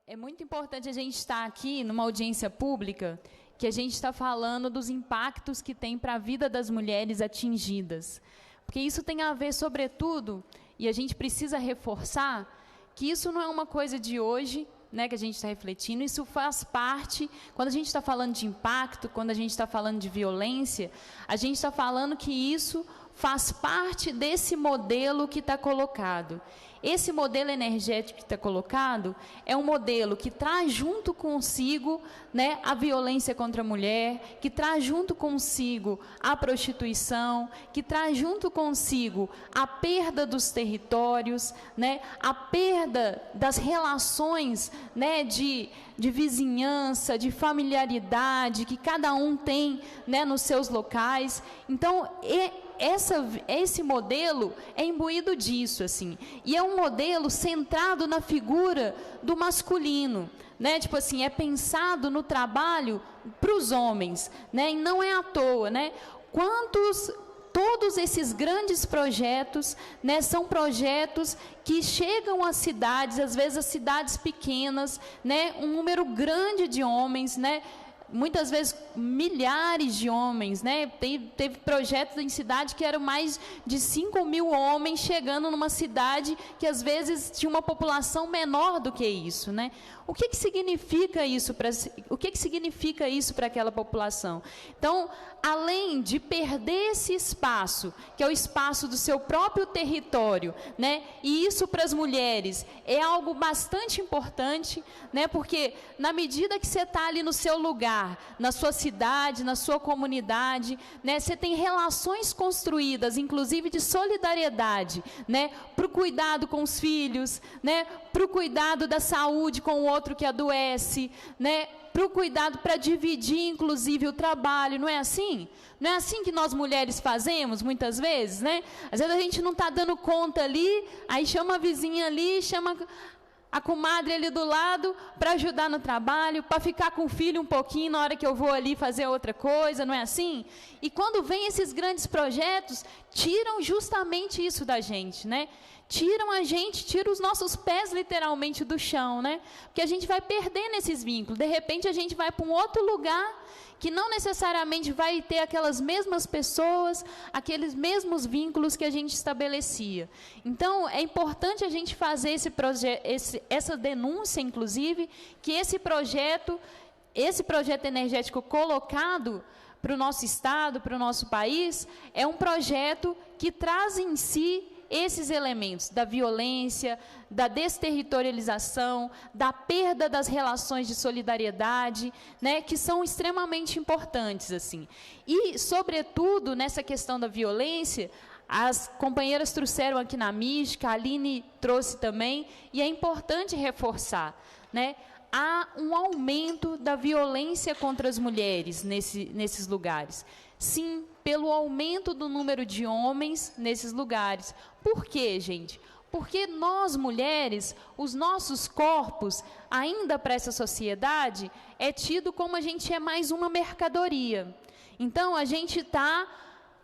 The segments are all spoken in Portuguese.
É muito importante a gente estar aqui numa audiência pública, que a gente está falando dos impactos que tem para a vida das mulheres atingidas. Porque isso tem a ver, sobretudo, e a gente precisa reforçar, que isso não é uma coisa de hoje, né, que a gente está refletindo, isso faz parte, quando a gente está falando de impacto, quando a gente está falando de violência, a gente está falando que isso faz parte desse modelo que está colocado. Esse modelo energético que está colocado é um modelo que traz junto consigo, né, a violência contra a mulher, que traz junto consigo a prostituição, que traz junto consigo a perda dos territórios, né, a perda das relações, né, de vizinhança, de familiaridade, que cada um tem, né, nos seus locais. Então, esse modelo é imbuído disso, assim, e é um modelo centrado na figura do masculino, né? Tipo assim, é pensado no trabalho para os homens, né? E não é à toa, né? Todos esses grandes projetos, né, são projetos que chegam às cidades, às vezes às cidades pequenas, né, um número grande de homens, né, muitas vezes milhares de homens, né? Teve projetos em cidade que eram mais de 5.000 homens chegando numa cidade que às vezes tinha uma população menor do que isso, né? O que significa isso para aquela população? Então, além de perder esse espaço, que é o espaço do seu próprio território, né? E isso para as mulheres é algo bastante importante, né? Porque na medida que você está ali no seu lugar, na sua cidade, na sua comunidade, né? Você tem relações construídas, inclusive de solidariedade, né? Para o cuidado com os filhos, né? Para o cuidado da saúde com o outro que adoece, né? Para o cuidado, para dividir, inclusive, o trabalho, não é assim? Não é assim que nós mulheres fazemos, muitas vezes, né? Às vezes a gente não está dando conta ali, aí chama a vizinha ali, chama a comadre ali do lado para ajudar no trabalho, para ficar com o filho um pouquinho na hora que eu vou ali fazer outra coisa, não é assim? E quando vem esses grandes projetos, tiram justamente isso da gente, né? Tiram os nossos pés literalmente do chão, né? Porque a gente vai perdendo esses vínculos. De repente a gente vai para um outro lugar que não necessariamente vai ter aquelas mesmas pessoas, aqueles mesmos vínculos que a gente estabelecia. Então, é importante a gente fazer essa denúncia, inclusive, que esse projeto energético colocado para o nosso Estado, para o nosso país, é um projeto que traz em si esses elementos da violência, da desterritorialização, da perda das relações de solidariedade, né, que são extremamente importantes, assim. E, sobretudo, nessa questão da violência, as companheiras trouxeram aqui na mística, a Aline trouxe também, e é importante reforçar, né, há um aumento da violência contra as mulheres nesses lugares. Sim, pelo aumento do número de homens nesses lugares. Por quê, gente? Porque nós, mulheres, os nossos corpos, ainda para essa sociedade, é tido como a gente é mais uma mercadoria. Então, a gente está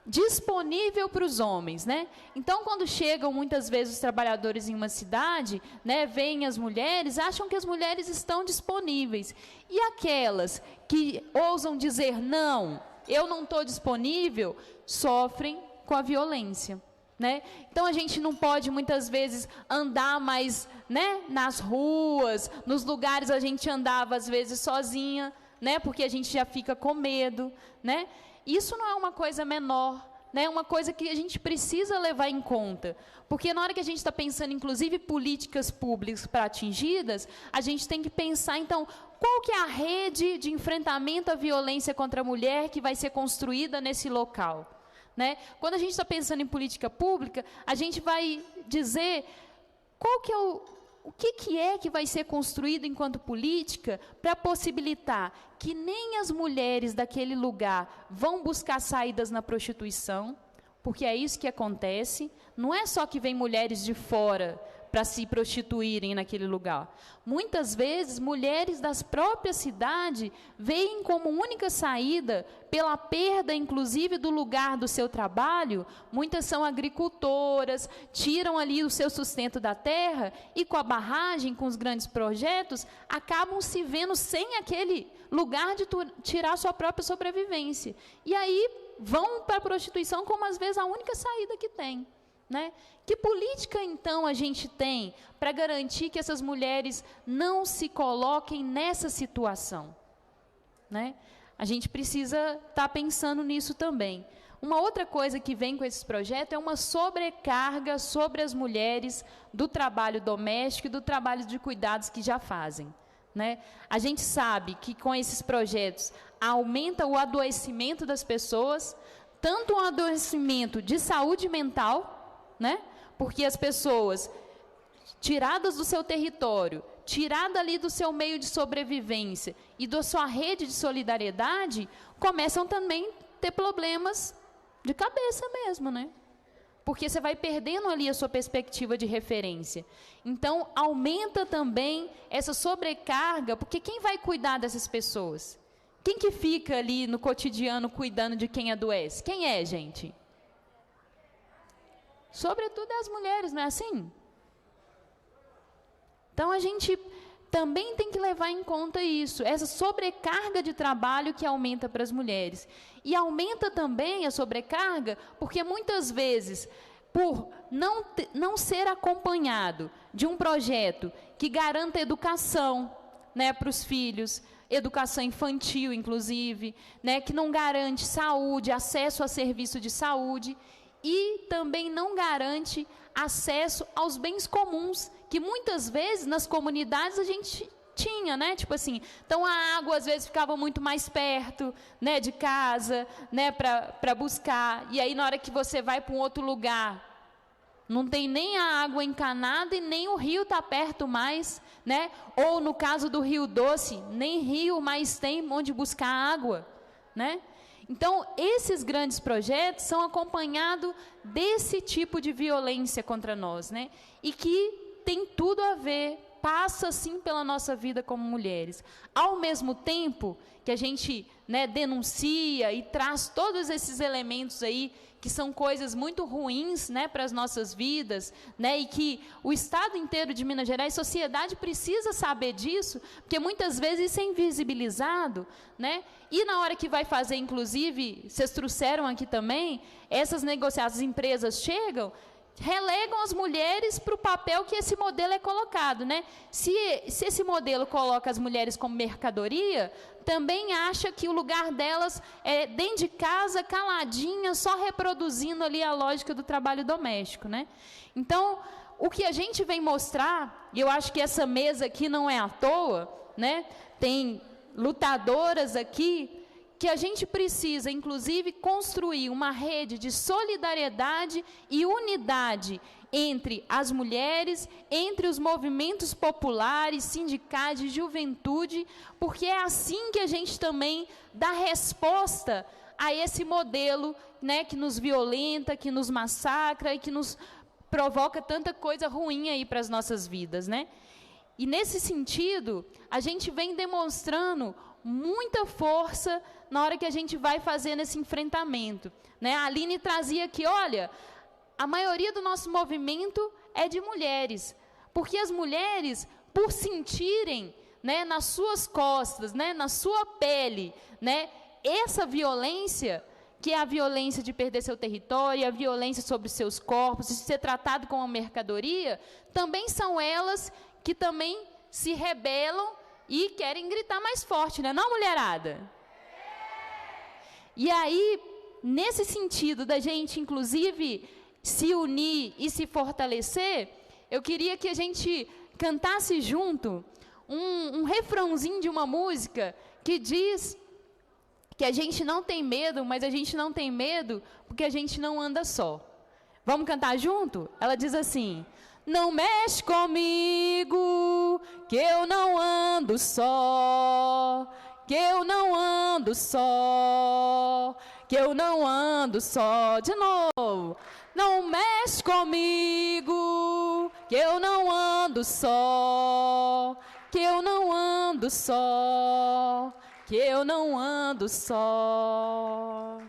disponível para os homens, né? Então, quando chegam muitas vezes os trabalhadores em uma cidade, né, veem as mulheres, acham que as mulheres estão disponíveis. E aquelas que ousam dizer não, eu não estou disponível, sofrem com a violência, né? Então a gente não pode muitas vezes andar mais, né, nas ruas, nos lugares a gente andava às vezes sozinha, né, porque a gente já fica com medo, né? Isso não é uma coisa menor, né? É uma coisa que a gente precisa levar em conta, porque na hora que a gente está pensando, inclusive, políticas públicas para atingidas, a gente tem que pensar, então, qual que é a rede de enfrentamento à violência contra a mulher que vai ser construída nesse local, né? Quando a gente está pensando em política pública, a gente vai dizer qual que é o que é que vai ser construído enquanto política para possibilitar que nem as mulheres daquele lugar vão buscar saídas na prostituição, porque é isso que acontece. Não é só que vem mulheres de fora para se prostituírem naquele lugar. Muitas vezes, mulheres das próprias cidades veem como única saída, pela perda, inclusive, do lugar do seu trabalho. Muitas são agricultoras, tiram ali o seu sustento da terra e, com a barragem, com os grandes projetos, acabam se vendo sem aquele lugar de tirar sua própria sobrevivência. E aí vão para a prostituição como, às vezes, a única saída que tem. Né? Que política, então, a gente tem para garantir que essas mulheres não se coloquem nessa situação? Né? A gente precisa estar pensando nisso também. Uma outra coisa que vem com esses projetos é uma sobrecarga sobre as mulheres do trabalho doméstico e do trabalho de cuidados que já fazem. Né? A gente sabe que com esses projetos aumenta o adoecimento das pessoas, tanto um adoecimento de saúde mental, né? Porque as pessoas, tiradas do seu território, tiradas ali do seu meio de sobrevivência e da sua rede de solidariedade, começam também a ter problemas de cabeça mesmo, né? Porque você vai perdendo ali a sua perspectiva de referência. Então, aumenta também essa sobrecarga, porque quem vai cuidar dessas pessoas? Quem que fica ali no cotidiano cuidando de quem adoece? Quem é, gente? Sobretudo as mulheres, não é assim? Então, a gente também tem que levar em conta isso, essa sobrecarga de trabalho que aumenta para as mulheres. E aumenta também a sobrecarga porque, muitas vezes, por não ser acompanhado de um projeto que garanta educação, né, para os filhos, educação infantil, inclusive, né, que não garante saúde, acesso a serviço de saúde, e também não garante acesso aos bens comuns, que muitas vezes nas comunidades a gente tinha, né? Tipo assim, então a água às vezes ficava muito mais perto, né, de casa, né, para buscar, e aí na hora que você vai para um outro lugar, não tem nem a água encanada e nem o rio está perto mais, né? Ou no caso do Rio Doce, nem rio mais tem onde buscar água, né? Então, esses grandes projetos são acompanhados desse tipo de violência contra nós, né? E que tem tudo a ver, passa sim pela nossa vida como mulheres. Ao mesmo tempo que a gente, né, denuncia e traz todos esses elementos aí, que são coisas muito ruins, né, para as nossas vidas, né, e que o Estado inteiro de Minas Gerais, a sociedade precisa saber disso, porque muitas vezes isso é invisibilizado, né, e na hora que vai fazer, inclusive, vocês trouxeram aqui também, essas negociações, as empresas chegam, relegam as mulheres para o papel que esse modelo é colocado, né? Se esse modelo coloca as mulheres como mercadoria, também acha que o lugar delas é dentro de casa, caladinha, só reproduzindo ali a lógica do trabalho doméstico, né? Então, o que a gente vem mostrar, e eu acho que essa mesa aqui não é à toa, né? Tem lutadoras aqui, que a gente precisa, inclusive, construir uma rede de solidariedade e unidade entre as mulheres, entre os movimentos populares, sindicais, de juventude, porque é assim que a gente também dá resposta a esse modelo, né, que nos violenta, que nos massacra e que nos provoca tanta coisa ruim aí para as nossas vidas, né? E nesse sentido, a gente vem demonstrando muita força na hora que a gente vai fazendo esse enfrentamento, né? A Aline trazia aqui, olha, a maioria do nosso movimento é de mulheres, porque as mulheres, por sentirem, né, nas suas costas, né, na sua pele, né, essa violência, que é a violência de perder seu território, a violência sobre seus corpos, de ser tratado como uma mercadoria, também são elas que também se rebelam e querem gritar mais forte, né? Não, mulherada? E aí, nesse sentido da gente, inclusive, se unir e se fortalecer, eu queria que a gente cantasse junto um refrãozinho de uma música que diz que a gente não tem medo, mas a gente não tem medo porque a gente não anda só. Vamos cantar junto? Ela diz assim: não mexe comigo, que eu não ando só, que eu não ando só, que eu não ando só. De novo. Não mexe comigo, que eu não ando só, que eu não ando só, que eu não ando só.